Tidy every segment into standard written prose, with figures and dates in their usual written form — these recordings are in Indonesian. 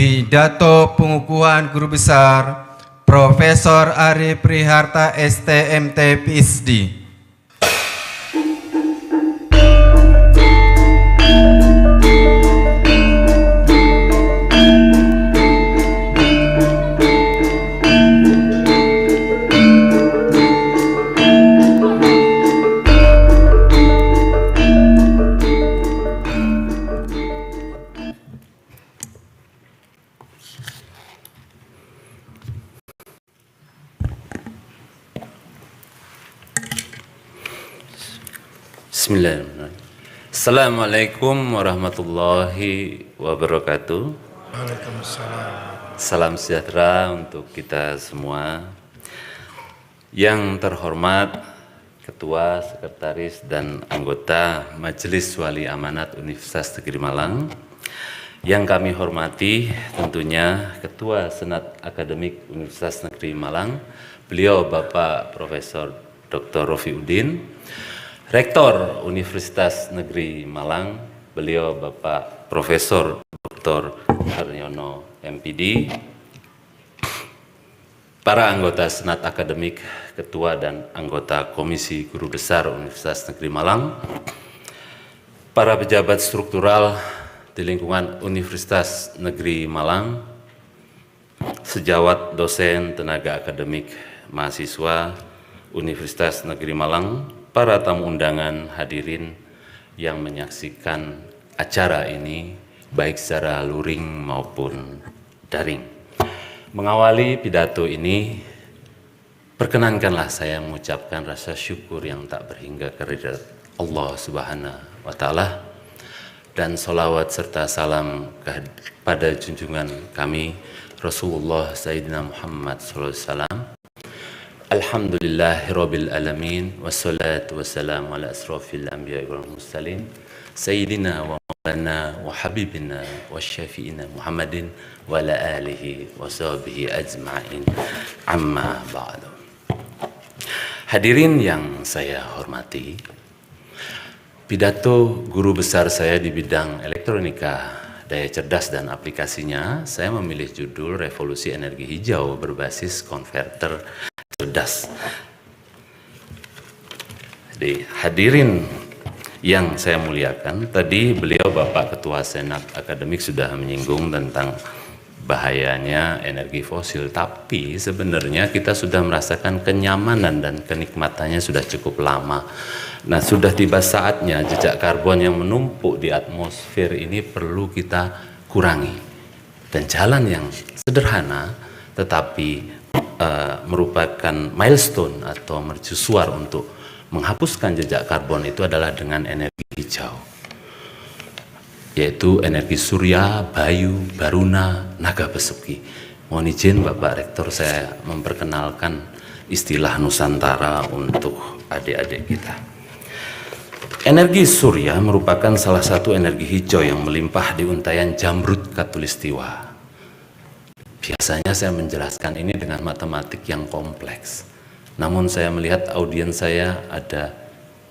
Pidato pengukuhan Guru Besar Profesor Ari Priharta STMT PhD. Bismillahirrahmanirrahim. Assalamualaikum warahmatullahi wabarakatuh. Waalaikumsalam. Salam sejahtera untuk kita semua. Yang terhormat Ketua, Sekretaris, dan anggota Majelis Wali Amanat Universitas Negeri Malang. Yang kami hormati tentunya Ketua Senat Akademik Universitas Negeri Malang, beliau Bapak Profesor Dr. Rofiuddin. Rektor Universitas Negeri Malang, beliau Bapak Profesor Dr. Haryono MPD, para anggota Senat Akademik, Ketua dan anggota Komisi Guru Besar Universitas Negeri Malang, para pejabat struktural di lingkungan Universitas Negeri Malang, sejawat dosen, tenaga akademik, mahasiswa Universitas Negeri Malang, para tamu undangan, hadirin yang menyaksikan acara ini baik secara luring maupun daring. Mengawali pidato ini, perkenankanlah saya mengucapkan rasa syukur yang tak berhingga kehadirat Allah Subhanahu wa Ta'ala, dan sholawat serta salam kepada junjungan kami Rasulullah Sayyidina Muhammad SAW. Alhamdulillahirabbil alamin, wassalatu wassalamu ala asrofil anbiya'i wal mursalin, sayyidina wa maulana wa habibina wa syafi'ina Muhammadin wa ala alihi wa sahbihi ajma'in, amma ba'du. Hadirin yang saya hormati, pidato guru besar saya di bidang elektronika, daya cerdas dan aplikasinya, saya memilih judul Revolusi Energi Hijau berbasis konverter cerdas. Jadi, hadirin yang saya muliakan, tadi beliau Bapak Ketua Senat Akademik sudah menyinggung tentang bahayanya energi fosil, tapi sebenarnya kita sudah merasakan kenyamanan dan kenikmatannya sudah cukup lama. Nah, sudah tiba saatnya jejak karbon yang menumpuk di atmosfer ini perlu kita kurangi. Dan jalan yang sederhana tetapi merupakan milestone atau mercusuar untuk menghapuskan jejak karbon itu adalah dengan energi hijau, yaitu energi surya, bayu, baruna, naga besuki. Mohon izin Bapak Rektor saya memperkenalkan istilah Nusantara untuk adik-adik kita. Energi surya merupakan salah satu energi hijau yang melimpah di untayan Jamrud Khatulistiwa. Biasanya saya menjelaskan ini dengan matematik yang kompleks. Namun saya melihat audiens saya ada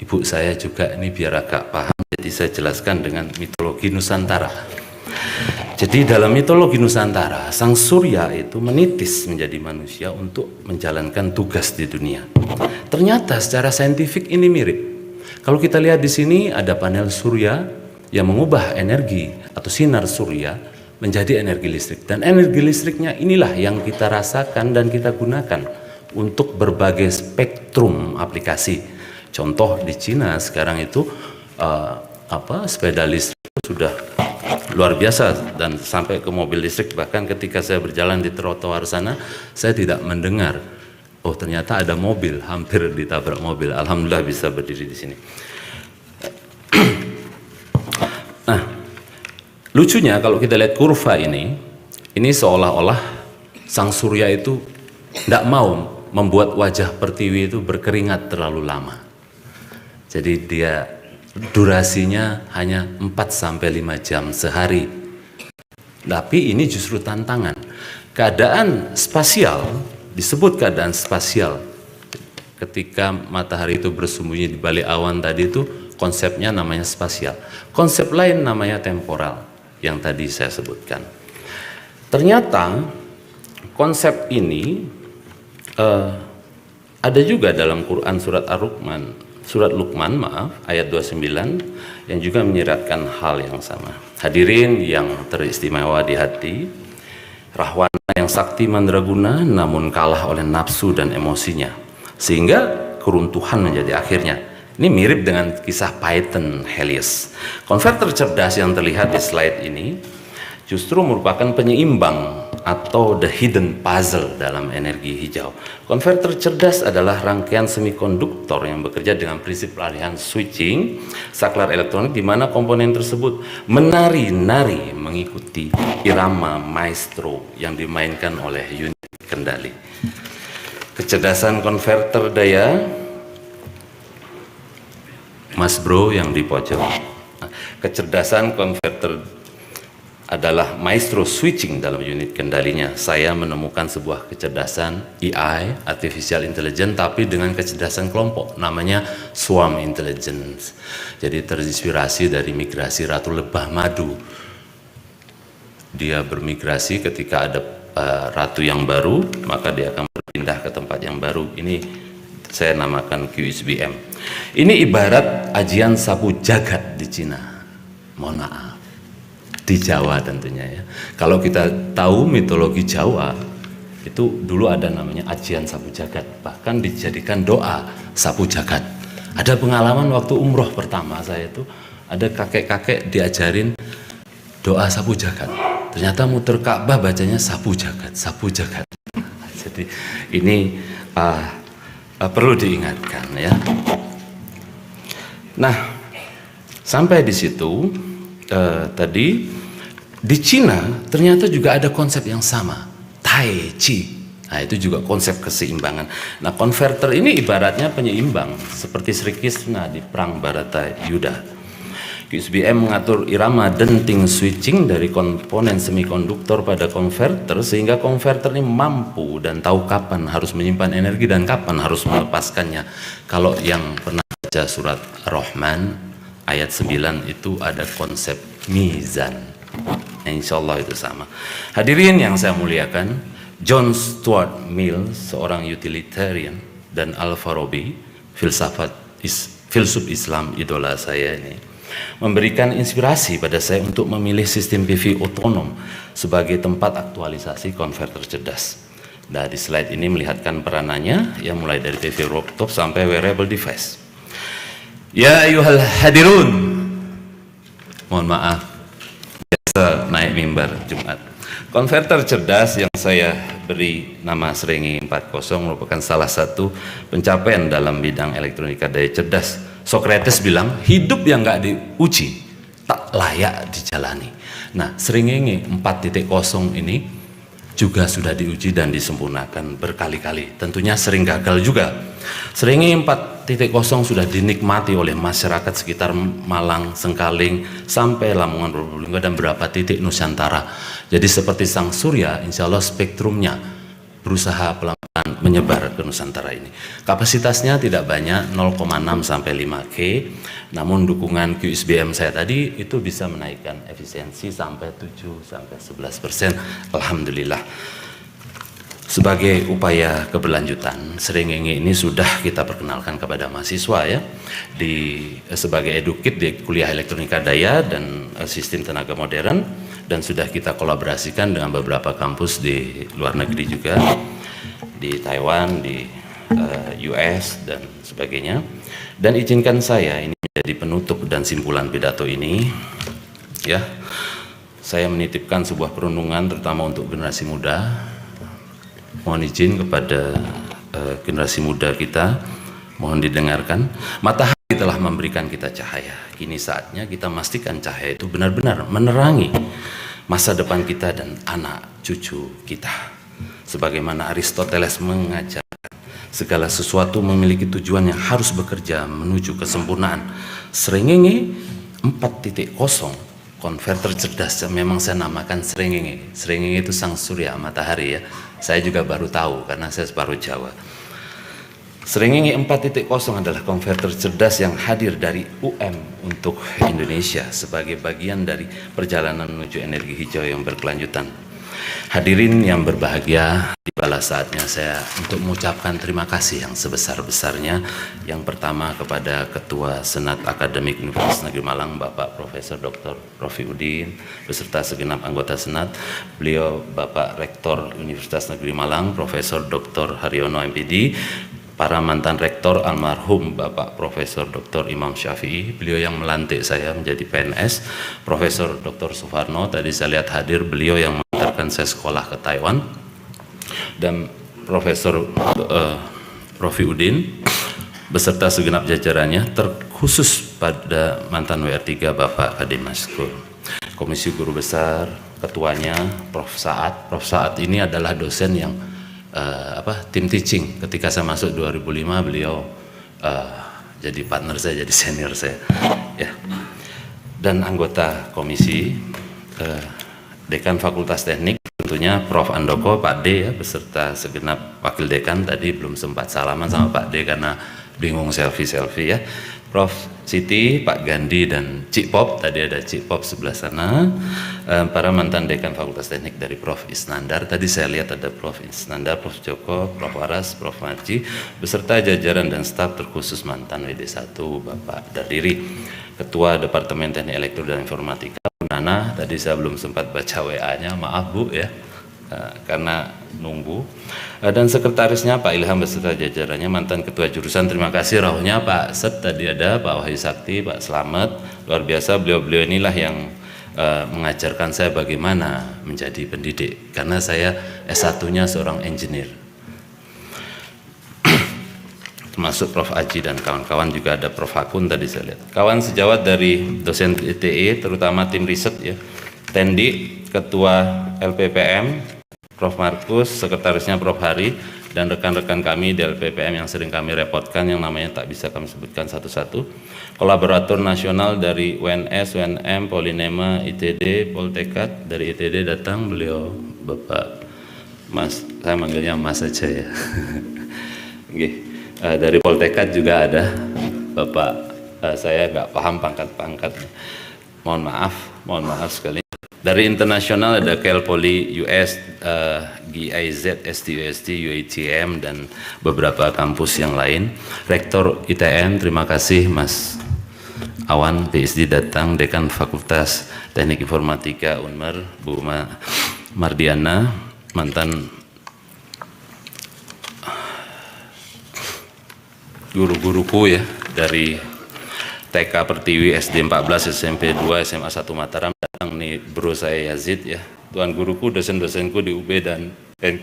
ibu saya juga, ini biar agak paham. Jadi saya jelaskan dengan mitologi Nusantara. Jadi dalam mitologi Nusantara, sang surya itu menitis menjadi manusia untuk menjalankan tugas di dunia. Ternyata secara saintifik ini mirip. Kalau kita lihat di sini ada panel surya yang mengubah energi atau sinar surya menjadi energi listrik, dan energi listriknya inilah yang kita rasakan dan kita gunakan untuk berbagai spektrum aplikasi. Contoh di Cina sekarang itu sepeda listrik sudah luar biasa dan sampai ke mobil listrik. Bahkan ketika saya berjalan di trotoar sana, saya tidak mendengar, oh ternyata ada mobil, hampir ditabrak mobil. Alhamdulillah bisa berdiri di sini. Nah, lucunya kalau kita lihat kurva ini seolah-olah sang surya itu tidak mau membuat wajah pertiwi itu berkeringat terlalu lama. Jadi dia durasinya hanya 4-5 jam sehari. Tapi ini justru tantangan. Keadaan spasial, disebut keadaan spasial. Ketika matahari itu bersembunyi di balik awan tadi itu konsepnya namanya spasial. Konsep lain namanya temporal yang tadi saya sebutkan. Ternyata konsep ini ada juga dalam Quran surat Luqman ayat 29 yang juga menyiratkan hal yang sama. Hadirin yang teristimewa di hati, Rahwana yang sakti mandraguna namun kalah oleh nafsu dan emosinya sehingga keruntuhan menjadi akhirnya. Ini mirip dengan kisah Python Helios. Konverter cerdas yang terlihat di slide ini justru merupakan penyeimbang atau the hidden puzzle dalam energi hijau. Konverter cerdas adalah rangkaian semikonduktor yang bekerja dengan prinsip peralihan switching saklar elektronik di mana komponen tersebut menari-nari mengikuti irama maestro yang dimainkan oleh unit kendali. Kecerdasan konverter daya, Mas Bro yang di pojok. Kecerdasan konverter adalah maestro switching dalam unit kendalinya. Saya menemukan sebuah kecerdasan AI, artificial intelligence, tapi dengan kecerdasan kelompok, namanya swarm intelligence. Jadi terinspirasi dari migrasi Ratu Lebah Madu. Dia bermigrasi ketika ada ratu yang baru, maka dia akan berpindah ke tempat yang baru. Ini saya namakan QSBM. Ini ibarat ajian sapu jagat di Cina. Mohon maaf, di Jawa tentunya ya. Kalau kita tahu mitologi Jawa, itu dulu ada namanya ajian sapu jagat, bahkan dijadikan doa sapu jagat. Ada pengalaman waktu umroh pertama saya itu, ada kakek-kakek diajarin doa sapu jagat. Ternyata muter Ka'bah bacanya sapu jagat, sapu jagat. Jadi ini perlu diingatkan ya. Nah, sampai di situ tadi di Cina ternyata juga ada konsep yang sama, Tai Chi. Nah, itu juga konsep keseimbangan. Nah, konverter ini ibaratnya penyeimbang seperti Sri Krishna di perang Bharatayuda. QSBM mengatur irama denting switching dari komponen semikonduktor pada konverter sehingga konverter ini mampu dan tahu kapan harus menyimpan energi dan kapan harus melepaskannya. Kalau yang pernah baca surat Rahman ayat 9 itu ada konsep mizan. Insya Allah itu sama. Hadirin yang saya muliakan, John Stuart Mill, seorang utilitarian, dan Al-Farabi, filsuf Islam idola saya ini, memberikan inspirasi pada saya untuk memilih sistem PV otonom sebagai tempat aktualisasi konverter cerdas. Nah, di slide ini melihatkan peranannya yang mulai dari PV rooftop sampai wearable device. Ya ayuhal hadirun, mohon maaf biasa naik mimbar Jumat. Konverter cerdas yang saya beri nama Srengenge 40 merupakan salah satu pencapaian dalam bidang elektronika daya cerdas. Socrates bilang, hidup yang nggak diuji tak layak dijalani. Nah, Srengenge 4.0 ini juga sudah diuji dan disempurnakan berkali-kali. Tentunya sering gagal juga. Srengenge 4.0 sudah dinikmati oleh masyarakat sekitar Malang, Sengkaling, sampai Lamongan, Probolinggo, dan beberapa titik Nusantara. Jadi seperti sang surya, insya Allah spektrumnya berusaha pelan-pelan menyebar ke Nusantara ini. Kapasitasnya tidak banyak, 0,6 sampai 5 K, namun dukungan QSBM saya tadi itu bisa menaikkan efisiensi sampai 7 sampai 11%. Alhamdulillah. Sebagai upaya keberlanjutan, Srengenge ini sudah kita perkenalkan kepada mahasiswa ya, sebagai edukit di kuliah elektronika daya dan sistem tenaga modern, dan sudah kita kolaborasikan dengan beberapa kampus di luar negeri juga, di Taiwan, di US dan sebagainya. Dan izinkan saya ini menjadi penutup dan simpulan pidato ini ya. Saya menitipkan sebuah perundungan terutama untuk generasi muda. Mohon izin kepada generasi muda kita, mohon didengarkan. Matahari telah memberikan kita cahaya. Kini saatnya kita memastikan cahaya itu benar-benar menerangi masa depan kita dan anak cucu kita. Sebagaimana Aristoteles mengajarkan, segala sesuatu memiliki tujuan yang harus bekerja menuju kesempurnaan. Srengenge 4.0, konverter cerdas, memang saya namakan Srengenge. Srengenge itu sang surya, matahari ya. Saya juga baru tahu karena saya separuh Jawa. Srengenge 4.0 adalah konverter cerdas yang hadir dari UM untuk Indonesia sebagai bagian dari perjalanan menuju energi hijau yang berkelanjutan. Hadirin yang berbahagia, tibalah saatnya saya untuk mengucapkan terima kasih yang sebesar-besarnya. Yang pertama kepada Ketua Senat Akademik Universitas Negeri Malang, Bapak Profesor Dr. Profi Udin, beserta segenap anggota Senat. Beliau Bapak Rektor Universitas Negeri Malang, Profesor Dr. Haryono MPD, para mantan rektor almarhum Bapak Profesor Dr. Imam Syafi'i, beliau yang melantik saya menjadi PNS, Profesor Dr. Sufarno, tadi saya lihat hadir, beliau yang mengantarkan saya sekolah ke Taiwan, dan Profesor Profi Udin beserta segenap jajarannya, terkhusus pada mantan WR3 Bapak Kadin Maskur, Komisi Guru Besar, ketuanya Prof. Saad. Prof. Saad ini adalah dosen yang tim teaching. Ketika saya masuk 2005, beliau jadi partner saya, jadi senior saya, ya. Dan anggota komisi, Dekan Fakultas Teknik, tentunya Prof. Andoko, Pak D, ya, beserta segenap wakil dekan. Tadi belum sempat salaman sama Pak D karena bingung selfie ya. Prof. Siti, Pak Gandhi, dan Cik Pop, tadi ada Cik Pop sebelah sana, para mantan dekan Fakultas Teknik dari Prof. Isnandar, tadi saya lihat ada Prof. Isnandar, Prof. Joko, Prof. Waras, Prof. Marji, beserta jajaran dan staf, terkhusus mantan WD1 Bapak Dardiri, Ketua Departemen Teknik Elektro dan Informatika, Nana, tadi saya belum sempat baca WA-nya, maaf Bu ya, karena nunggu, dan sekretarisnya Pak Ilham beserta jajarannya, mantan ketua jurusan, terima kasih rohnya Pak Set, tadi ada Pak Wahyu Sakti, Pak Slamet, luar biasa, beliau-beliau inilah yang mengajarkan saya bagaimana menjadi pendidik, karena saya S1-nya seorang engineer. Termasuk Prof. Aji dan kawan-kawan, juga ada Prof. Hakun tadi saya lihat. Kawan sejawat dari dosen ITE, terutama tim riset ya, Tendi, Ketua LPPM, Prof. Markus, sekretarisnya Prof. Hari, dan rekan-rekan kami di LPPM yang sering kami repotkan, yang namanya tak bisa kami sebutkan satu-satu. Kolaborator nasional dari UNS, UNM, Polinema, ITD, Poltekkad, dari ITD datang beliau Bapak Mas, saya manggilnya Mas saja ya. Dari Poltekkad juga ada Bapak, saya nggak paham pangkat-pangkat, mohon maaf sekali. Dari internasional ada KL Poly US, GIZ, STUST, UITM, dan beberapa kampus yang lain. Rektor ITN, terima kasih Mas Awan PSD datang, Dekan Fakultas Teknik Informatika Unmer, Bu Mardiana, mantan guru-guruku ya, dari TK Pertiwi, SD 14, SMP 2, SMA 1 Mataram, datang nih bro saya Yazid ya, tuan guruku, dosen-dosenku di UB dan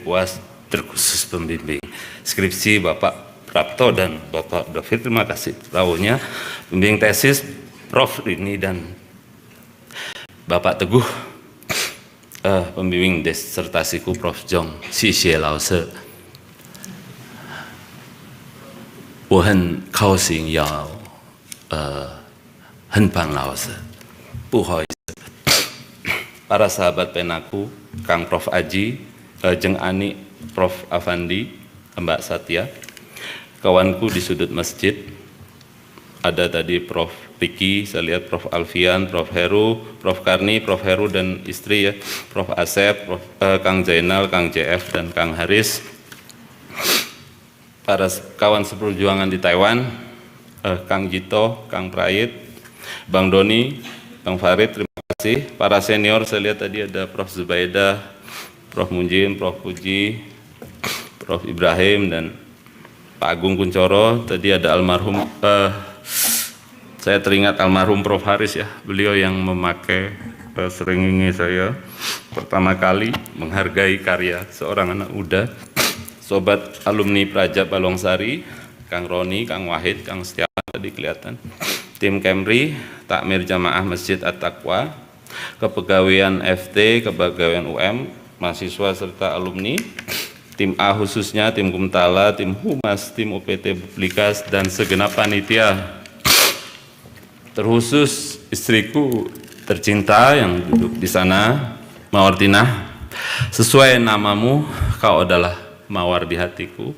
Kuas, terkhusus pembimbing skripsi Bapak Prapto dan Bapak David, terima kasih tahunya, pembimbing tesis Prof. Rini dan Bapak Teguh, pembimbing disertasiku Prof. Jong, Xie Lao Se. 我很高兴要很棒老师，不好意思。Para sahabat penaku, Kang Prof. Aji, Jeng Ani, Prof. Avandi, Mbak Satya, kawanku di sudut masjid, ada tadi Prof. Riki, saya lihat Prof. Alfian, Prof. Heru, Prof. Karni, Prof. Heru dan istri ya, Prof. Asep, Kang Zainal, Kang JF, dan Kang Haris. Para kawan seperjuangan di Taiwan, Kang Jito, Kang Prayit, Bang Doni, Bang Farid, terima kasih. Para senior, saya lihat tadi ada Prof. Zubaida, Prof. Munjin, Prof. Puji, Prof. Ibrahim, dan Pak Agung Kuncoro. Tadi ada almarhum, saya teringat almarhum Prof. Haris ya, beliau yang memakai seringgi saya pertama kali menghargai karya seorang anak muda. Sobat alumni Praja Balongsari, Kang Roni, Kang Wahid, Kang Setiawan tadi kelihatan, tim Kemri, Takmir Jamaah Masjid At-Taqwa, Kepegawaian FT, Kepegawaian UM, mahasiswa serta alumni, tim A khususnya, tim Kumtala, tim Humas, tim UPT Publikas, dan segenap panitia. Terkhusus istriku tercinta yang duduk di sana, Mawartinah, sesuai namamu, kau adalah mawar di hatiku.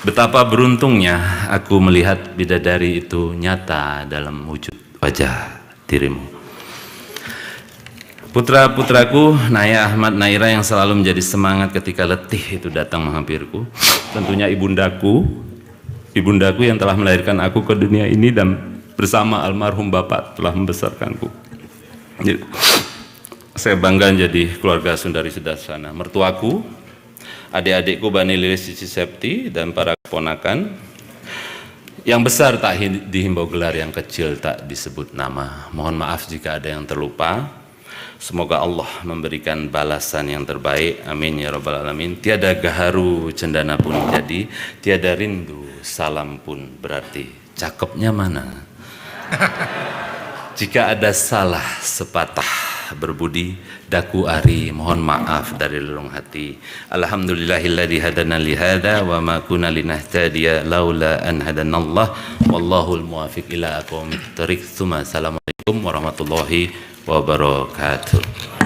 Betapa beruntungnya aku melihat bidadari itu nyata dalam wujud wajah dirimu. Putra-putraku, Naya, Ahmad, Naira yang selalu menjadi semangat ketika letih itu datang menghampirku. Tentunya ibundaku yang telah melahirkan aku ke dunia ini dan bersama almarhum bapak telah membesarkanku. Jadi, saya bangga jadi keluarga Sundari Sudarsana. Mertuaku, adik-adikku Bani Lilis Cici Septi dan para keponakan. Yang besar tak dihimbau gelar, yang kecil tak disebut nama. Mohon maaf jika ada yang terlupa. Semoga Allah memberikan balasan yang terbaik. Amin ya rabbal alamin. Tiada gaharu cendana pun jadi, tiada rindu salam pun berarti. Cakepnya mana? Jika ada salah sepatah berbudi, daku ari mohon maaf dari lelung hati. Alhamdulillahilladzi hadana li hadza wa ma kunna linahtadiya laula an hadanallah wallahul muwaffiq ila aqwamit thoriq. Assalamualaikum warahmatullahi wabarakatuh.